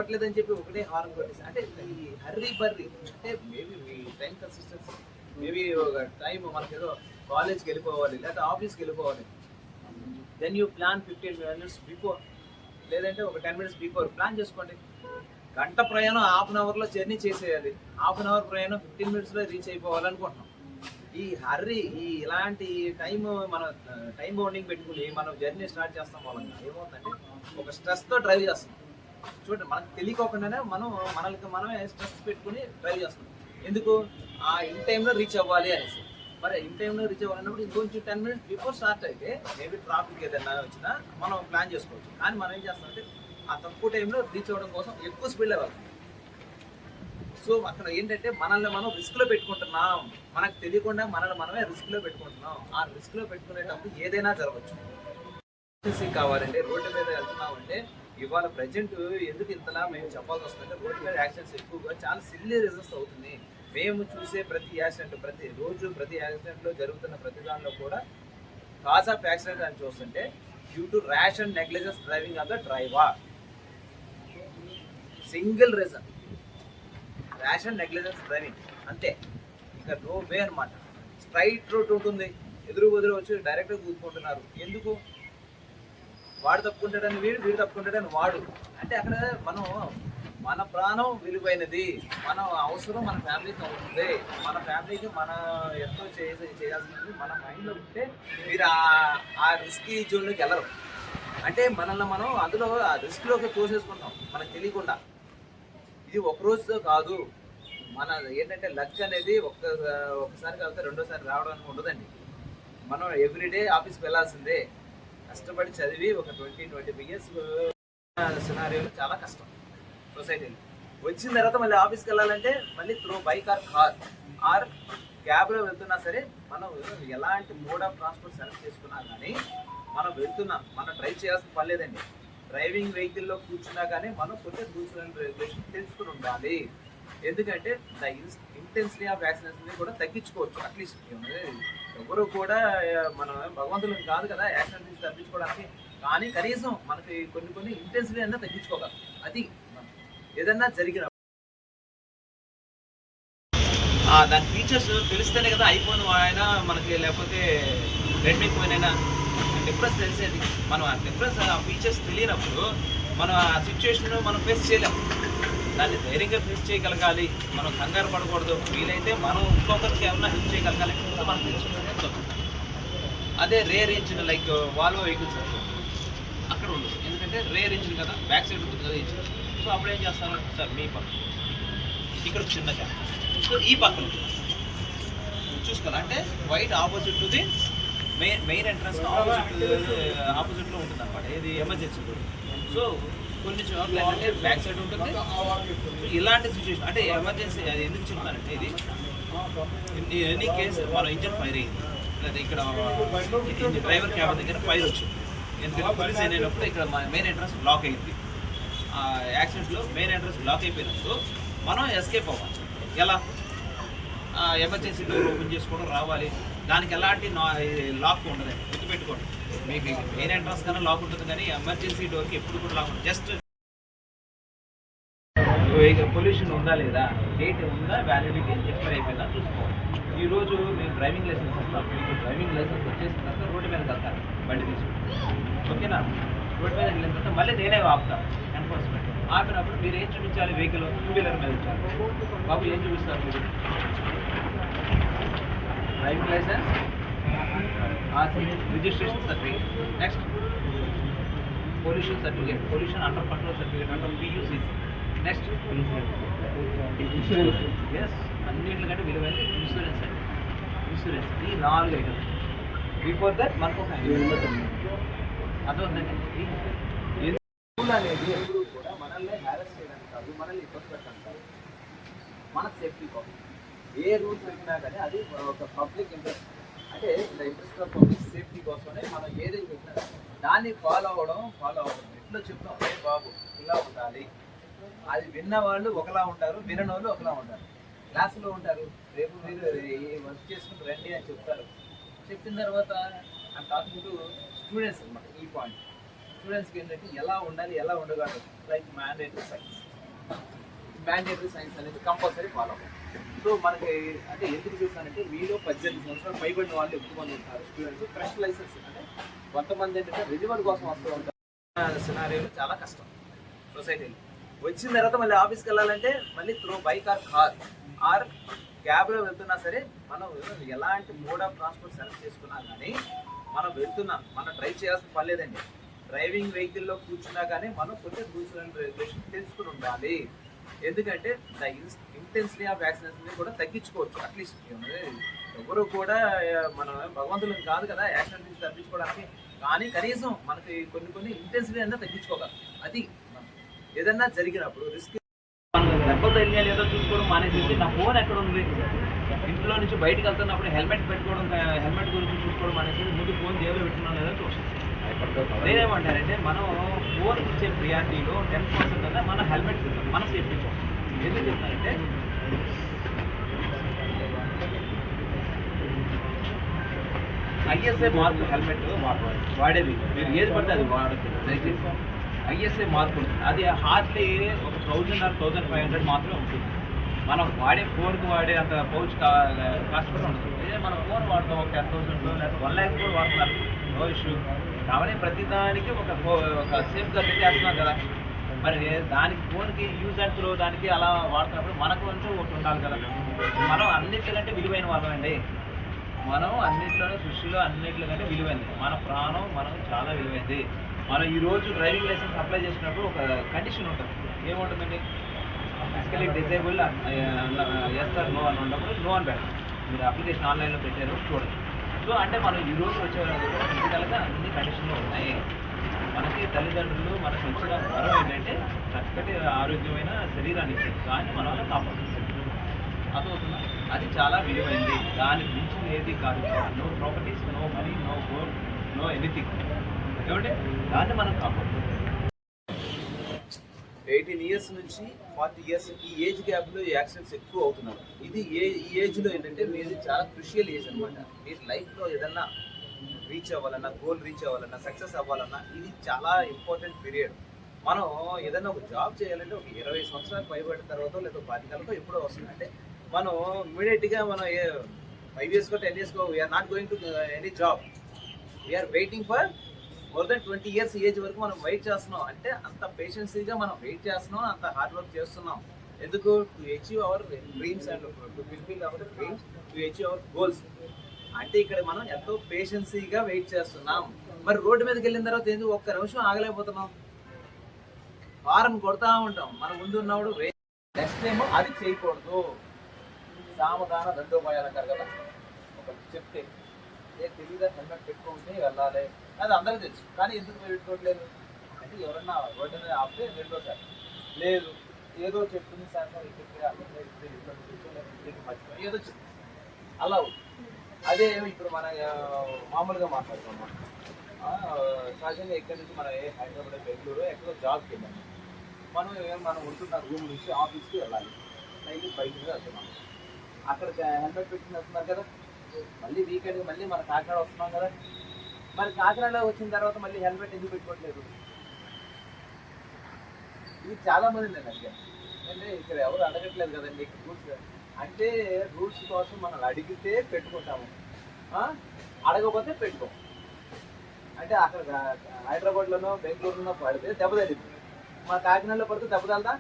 అవ్వట్లేదని చెప్పి ఒకటే హార్న్ కొట్టేసి అంటే ఈ హర్రీ బర్రీ అంటే మేబీ మీ టైం కన్సిస్టెన్సీ మేబీ ఒక టైం మనకి ఏదో కాలేజ్కి వెళ్ళిపోవాలి లేకపోతే ఆఫీస్కి వెళ్ళిపోవాలి then you plan 15 minutes before లేదంటే ఒక 10 minutes బిఫోర్ ప్లాన్ చేసుకోండి. గంట ప్రయాణం హాఫ్ అన్ అవర్లో జర్నీ చేసేయాలి, హాఫ్ అన్ అవర్ ప్రయాణం 15 minutesలో రీచ్ అయిపోవాలనుకుంటున్నాం. ఈ హర్రీ ఈ ఇలాంటి టైం మన టైం బౌండింగ్ పెట్టుకుని మనం జర్నీ స్టార్ట్ చేస్తాం వాళ్ళకి ఏమవుతుందంటే ఒక స్ట్రెస్తో డ్రైవ్ చేస్తాం. చూడండి మనకు తెలియకోకుండానే మనమే స్ట్రెస్ పెట్టుకుని డ్రైవ్ చేస్తాం. ఎందుకు ఇన్ టైంలో రీచ్ అవ్వాలి అనేసి. మరి ఇన్ టైంలో రీచ్ అవ్వాలన్నప్పుడు ఇంకొంచెం 10 minutes బిఫోర్ స్టార్ట్ అయితే మేబీ ట్రాఫిక్ ఏదైనా వచ్చినా మనం ప్లాన్ చేసుకోవచ్చు. కానీ మనం ఏం చేస్తామంటే ఆ తక్కువ టైంలో రీచ్ అవ్వడం కోసం ఎక్కువ స్పీడ్లో వెళ్తాం. సో అక్కడ ఏంటంటే మనల్ని మనం రిస్క్లో పెట్టుకుంటున్నాం, మనకు తెలియకుండా మనమే రిస్క్లో పెట్టుకుంటున్నాం. ఆ రిస్క్లో పెట్టుకునేటప్పుడు ఏదైనా జరగచ్చు. కావాలంటే రోడ్డు మీద వెళ్తున్నామంటే ఇవాళ ప్రజెంట్ ఎందుకు ఇంతలా మేము చెప్పాల్సి వస్తుందంటే రోడ్డు మీద యాక్సిడెంట్స్ ఎక్కువగా చాలా సిల్లీ రీజన్స్ అవుతుంది. మేము చూసే ప్రతి యాక్సిడెంట్ ప్రతి యాక్సిడెంట్లో జరుగుతున్న ప్రతి దానిలో కూడా కాజ్ ఆఫ్ యాక్సిడెంట్ అని చూస్తుంటే due to rash and negligence driving of the driver. Single reason rash and negligence driving, అంతే. ఇంకా నో వే అనమాట. స్ట్రైట్ రోడ్ ఉంటుంది, ఎదురు వచ్చి డైరెక్ట్గా కూర్చుకుంటున్నారు. ఎందుకు? వాడు తప్పుకుంటాడని వీడు తప్పుకుంటాడని వాడు. అంటే అక్కడ మన ప్రాణం విలువైనది, మన అవసరం మన ఫ్యామిలీకి అవుతుంది, మన ఫ్యామిలీకి మన ఎంతో చేయాల్సినది మన మైండ్లో ఉంటే మీరు ఆ రిస్కీ జోన్లోకి వెళ్ళరు. అంటే మనల్ని మనం అందులో ఆ రిస్క్లోకి తోసేసుకుంటాం మనకు తెలియకుండా. ఇది ఒక రోజుతో కాదు. మన ఏంటంటే లక్ అనేది ఒక్కసారి కాకపోతే రెండోసారి రావడానికి ఉండదండి. మనం ఎవ్రీడే ఆఫీస్కి వెళ్ళాల్సిందే. కష్టపడి చదివి ఒక 20-25 years సినారియోలో చాలా కష్టం సొసైటీలో. వచ్చిన తర్వాత మళ్ళీ ఆఫీస్కి వెళ్ళాలంటే మళ్ళీ త్రూ బైక్ ఆర్ కార్ క్యాబ్లో వెళ్తున్నా సరే మనం ఎలాంటి మోడ్ ఆఫ్ ట్రాన్స్పోర్ట్ సెలెక్ట్ చేసుకున్నా కానీ మనం వెళ్తున్నాం, మనం డ్రైవ్ చేయాల్సిన పని లేదండి. డ్రైవింగ్ వెహికల్లో కూర్చున్నా కానీ మనం కొంచెం రూల్స్ అండ్ రెగ్యులేషన్ తెలుసుకుని ఉండాలి. ఎందుకంటే ద ఇంటెన్సిటీ ఆఫ్ యాక్సిడెంట్స్ని కూడా తగ్గించుకోవచ్చు. అట్లీస్ట్ ఎవరు కూడా మనం భగవంతులు కాదు కదా యాక్సిడెంట్ నుంచి తగ్గించుకోవడానికి. కానీ కనీసం మనకి కొన్ని ఇంటెన్సిటీ అయినా తగ్గించుకోగలం. అది ఏదన్నా జరిగిన దాని ఫీచర్స్ తెలిస్తేనే కదా ఐఫోన్ అయినా మనకి లేకపోతే రెడ్మీ ఫోన్ అయినా డిఫరెన్స్ తెలిసేది. మనం ఆ డిఫరెన్స్ ఆ ఫీచర్స్ తెలియనప్పుడు మనం ఆ సిచ్యువేషన్ మనం ఫేస్ చేయలేము. దాన్ని ధైర్యంగా ఫేస్ చేయగలగాలి. మనం కంగారు పడకూడదు. వీలైతే మనం ఇంకొకరికి ఏమన్నా హెల్ప్ చేయగలగాలి మనం తెలుసుకుంటే. అదే rare engine like Volvo vehicles అక్కడ ఉండదు. ఎందుకంటే రేర్ ఇంజిన్ కదా, బ్యాక్ సైడ్ ఉంటుంది కదా ఇంజిన్. సో అప్పుడు ఏం చేస్తాను సార్ మీ పక్కన ఇక్కడ చిన్న క్యాప్, సో ఈ పక్కన చూసుకోవాలి. అంటే white opposite the main entrance ఆపోజిట్లో ఉంటుంది అనమాట. ఇది ఎమర్జెన్సీ. సో కొన్ని చోట్ల ఏంటంటే బ్యాక్ సైడ్ ఉంటుంది. సో ఇలాంటి సిచ్యువేషన్ అంటే ఎమర్జెన్సీ అది ఎందుకు చెప్తానంటే ఇది ఎనీ కేసు మన ఇంజిన్ ఫైర్ అయ్యింది లేదా ఇక్కడ డ్రైవర్ క్యాబ్ దగ్గర ఫైర్ వచ్చింది. ఎందుకంటే పోలీస్ అయినప్పుడు ఇక్కడ మెయిన్ ఎంట్రన్స్ బ్లాక్ అయింది. ఆ యాక్సిడెంట్లో మెయిన్ ఎంట్రన్స్ బ్లాక్ అయిపోయినప్పుడు మనం ఎస్కేప్ అవ్వాలి. ఎలా? ఎమర్జెన్సీ డోర్ ఓపెన్ చేసుకోవడం రావాలి. దానికి ఎలాంటి లాక్ ఉండదు. గుర్తుపెట్టుకోండి, మీకు మెయిన్ ఎంట్రన్స్ కన్నా లాక్ ఉంటుంది కానీ ఎమర్జెన్సీ డోర్కి ఎప్పుడు కూడా లాక్ ఉంటుంది. జస్ట్ పొల్యూషన్ ఉందా లేదా, డేట్ ఉందా, వ్యాలిడిటీ ఎక్స్పైర్ అయిపోయిందా చూసుకోవాలి. ఈరోజు మేము డ్రైవింగ్ లైసెన్స్ ఇస్తాం. మీకు డ్రైవింగ్ లైసెన్స్ వచ్చేసిన తర్వాత రోడ్డు మీద వెళ్తాను బండి తీసుకుంటాను. ఓకేనా? రోడ్డు మీద వెళ్ళిన తర్వాత మళ్ళీ నేనే ఆపుతాను ఎన్ఫోర్స్మెంట్. ఆపినప్పుడు మీరు ఏం చూపించాలి? వెహికల్ 2-wheeler మీద ఇచ్చారు. బాబు ఏం చూపిస్తారు మీరు? Driving licence, registration certificate, next pollution certificate, pollution under control certificate under PUCC, next insurance. Yes, అన్నింటికంటే విలువైన ఇన్సూరెన్స్ అండి. ఇన్సూరెన్స్ ఈ 4 ఐటమ్స్. బిఫోర్ దట్ మనకు ఒక అర్థమవుతుందండి. రూల్ అనేది ఎప్పుడు కూడా మనల్ని హ్యారెస్ చేయడానికి కాదు, మనల్ని ఇబ్బంది పెట్టడానికి కాదు, మన సేఫ్టీ కోసం. ఏ రూల్ పెట్టినా కానీ అది ఒక పబ్లిక్ ఇంట్రెస్ట్, అంటే the interest of public safety కోసమే మనం ఏదైతే పెట్టినా దాన్ని ఫాలో అవ్వడం. ఎట్లా చెప్తాం? ఏ బాబు ఇలా ఉండాలి. అది విన్న వాళ్ళు ఒకలా ఉంటారు, వినని వాళ్ళు ఒకలా ఉంటారు. క్లాసులో ఉంటారు, రేపు మీరు వర్క్ చేసుకుని రండి అని చెప్తారు. చెప్పిన తర్వాత ఐమ్ టాకింగ్ టు స్టూడెంట్స్ అనమాట. ఈ పాయింట్ స్టూడెంట్స్కి ఏంటంటే ఎలా ఉండాలి, ఎలా ఉండగలరు, like mandatory science. Mandatory science అనేది కంపల్సరీ ఫాలో అవ్వాలి. సో మనకి అంటే ఎందుకు చూస్తానంటే మీలో 18 సంవత్సరాలు పైబడిన వాళ్ళు ఎక్కువ మంది ఉంటారు స్టూడెంట్స్. ఫ్రెష్ లైసెన్స్ అంటే కొంతమంది ఏంటంటే రెన్యువల్ కోసం వస్తూ ఉంటారు. సినారియోలో చాలా కష్టం సొసైటీలో. వచ్చిన తర్వాత మళ్ళీ ఆఫీస్కి వెళ్ళాలంటే మళ్ళీ through bike or car or క్యాబ్లో వెళ్తున్నా సరే మనం ఎలాంటి మోడ్ ఆఫ్ ట్రాన్స్పోర్ట్ సెలెక్ట్ చేసుకున్నా కానీ మనం వెళ్తున్నాం, మనం డ్రైవ్ చేయాల్సిన పని లేదండి. డ్రైవింగ్ వెహికల్లో కూర్చున్నా కానీ మనం కొంచెం రూల్స్ అండ్ రెగ్యులేషన్ తెలుసుకుని ఉండాలి. ఎందుకంటే ఇంటెన్సిటీ ఆఫ్ వ్యాక్సినేషన్ కూడా తగ్గించుకోవచ్చు. అట్లీస్ట్ ఎవరు కూడా మనం భగవంతులు కాదు కదా యాక్సిడెంట్ నుంచి తగ్గించుకోవడానికి, కానీ కనీసం మనకి కొన్ని ఇంటెన్సిటీ అయినా తగ్గించుకోగలం. అది ఏదన్నా జరిగినప్పుడు రిస్క్ దెబ్బతగిలి ఏదో చూసుకోవడం మానేసేసి నా ఫోన్ ఎక్కడ ఉంది, ఇంట్లో నుంచి బయటకు వెళ్తున్నప్పుడు హెల్మెట్ పెట్టుకోవడం, హెల్మెట్ గురించి చూసుకోవడం మానేసి ముందు ఫోన్ జేబులో పెట్టుకున్నాం లేదా చూస్తాం. నేనేమంటారంటే మనం ఫోన్ ఇచ్చే ప్రియారిటీలో 10% అన్నా మన హెల్మెట్ మన సేఫ్టీ కోసం. ఎందుకు చెప్తానంటే ఐఎస్ఐ మార్క్ హెల్మెట్ వాడేది మీరు ఏది పడితే అది వాడచ్చు. దయచేసి ఐఎస్ఐ మార్క్ ఉంటుంది, అది హార్డ్లీ ఒక 1000 or 1500 మాత్రమే ఉంటుంది. మనం వాడే ఫోన్కి వాడే అంత పౌచ్ కాస్ట్ కూడా ఉంటుంది. అదే మనం ఫోన్ వాడతాం ఒక 10,000 లేదా 1 lakh కూడా వాడుతున్నారు, నో ఇష్యూ. కాబట్టి ప్రతిదానికి ఒక సేఫ్ గా పెట్టేస్తున్నాం కదా. మరి దానికి ఫోన్కి యూజ్ అండ్ త్రో దానికి అలా వాడుతున్నప్పుడు మనకు అంటూ ఒకటి ఉండాలి కదా. మనం అన్నిటికంటే విలువైన వాళ్ళం అండి. మనం అన్నింటిలోనే సృష్టిలో అన్నింటిలో కంటే విలువైంది మన ప్రాణం, మనం చాలా విలువైంది. మనం ఈరోజు డ్రైవింగ్ లైసెన్స్ అప్లై చేసినప్పుడు ఒక కండిషన్ ఉంటుంది. ఏముంటుందండి, physically disable yes or no అని ఉన్నప్పుడు నో అని పెట్టాలి. మీరు అప్లికేషన్ ఆన్లైన్లో పెట్టారు చూడండి. సో అంటే మనం ఈ రోజు వచ్చే ఫిజికల్గా అన్ని కండిషన్లు ఉన్నాయి. మనకి తల్లిదండ్రులు మనకు వచ్చిన వరం ఏంటంటే చక్కటి ఆరోగ్యమైన శరీరాన్ని ఇచ్చేది, కానీ మన వల్ల కాపాడుతుంది. అదవుతుందా? అది చాలా విలువైంది, దాని మించి ఏది కాదు. No properties, no money, no gold, no anything. ఏమంటే దాన్ని మనం కాపాడుతుంది. 18 years నుంచి 40 years ఈ ఏజ్ గ్యాప్లో యాక్సిడెంట్స్ ఎక్కువ అవుతున్నారు. ఇది ఈ ఏజ్లో ఏంటంటే మీది చాలా క్రూషియల్ ఏజ్ అనమాట. మీరు లైఫ్లో ఏదన్నా రీచ్ అవ్వాలన్నా, గోల్ రీచ్ అవ్వాలన్నా, సక్సెస్ అవ్వాలన్నా ఇది చాలా ఇంపార్టెంట్ పీరియడ్. మనం ఏదైనా ఒక జాబ్ చేయాలంటే ఒక 20 సంవత్సరాలు పైబడిన తర్వాత లేదా 25 ఎప్పుడో వస్తుంది. అంటే మనం ఇమీడియట్గా మనం 5 years 10 years we're not going to any job. We're waiting for more then 20 years age వరకు మనం వెయిట్ చేస్తున్నాం. అంటే అంత పేషెన్సీగా మనం వెయిట్ చేస్తున్నాం, అంత హార్డ్ వర్క్ చేస్తున్నాం. ఎందుకు? To achieve hour dreams and to fulfil hour dreams, to achieve hour goals. అంటే ఇక్కడ మనం ఎంతో పేషెన్సీగా వెయిట్ చేస్తున్నాం. మరి రోడ్డు మీదకి వెళ్ళిన తర్వాత ఎందుకు ఒక్క నిమిషం ఆగలేకపోతున్నాం? హారన్ కొడతా ఉంటాం. మన ముందు ఉన్నవాడు నెక్స్ట్ టైం అది చేయకూడదు. సామధాన దండోపాయాలంటారు కదా, ఒక చెప్తే తెలియదా హెల్మెట్ పెట్టుకుంటే వెళ్ళాలి, అది అందరికీ తెలుసు. కానీ ఎందుకు పెట్టుకోవట్లేదు అంటే ఎవరన్నా రోడ్డు మీద ఆపితే రెండోసారి లేదు ఏదో చెప్తుంది సార్ చెప్తే మర్చిపోయి ఏదో చెప్తుంది అలా అవుతుంది. అదే ఇప్పుడు మన మామూలుగా మాట్లాడుతున్నాం. సహజంగా ఎక్కడి నుంచి మనం హైదరాబాద్, బెంగళూరు ఎక్కడో జాబ్కి వెళ్ళాము. మనం ఉంటున్న రూమ్ నుంచి ఆఫీస్కి వెళ్ళాలి, డైలీ బయటకు వెళ్తున్నాం. అక్కడ హెల్మెట్ పెట్టుకుని వెళ్తున్నారు కదా. మళ్ళీ వీకెండ్కి మళ్ళీ మన కాకినాడ వస్తున్నాం కదా. మరి కాకినాడలో వచ్చిన తర్వాత మళ్ళీ హెల్మెట్ ఎందుకు పెట్టుకోవట్లేదు? ఇది చాలా మంది నేను అడిగాను. అంటే ఇక్కడ ఎవరు అడగట్లేదు కదండి రూల్స్. అంటే రూల్స్ కోసం మనం అడిగితే పెట్టుకుంటాము, అడగకపోతే పెట్టుకోం. అంటే అక్కడ హైదరాబాద్లోనో బెంగళూరులోనో పడితే దెబ్బ తగ్గుతుంది, మన కాకినాడలో పడితే దెబ్బ తగలదా?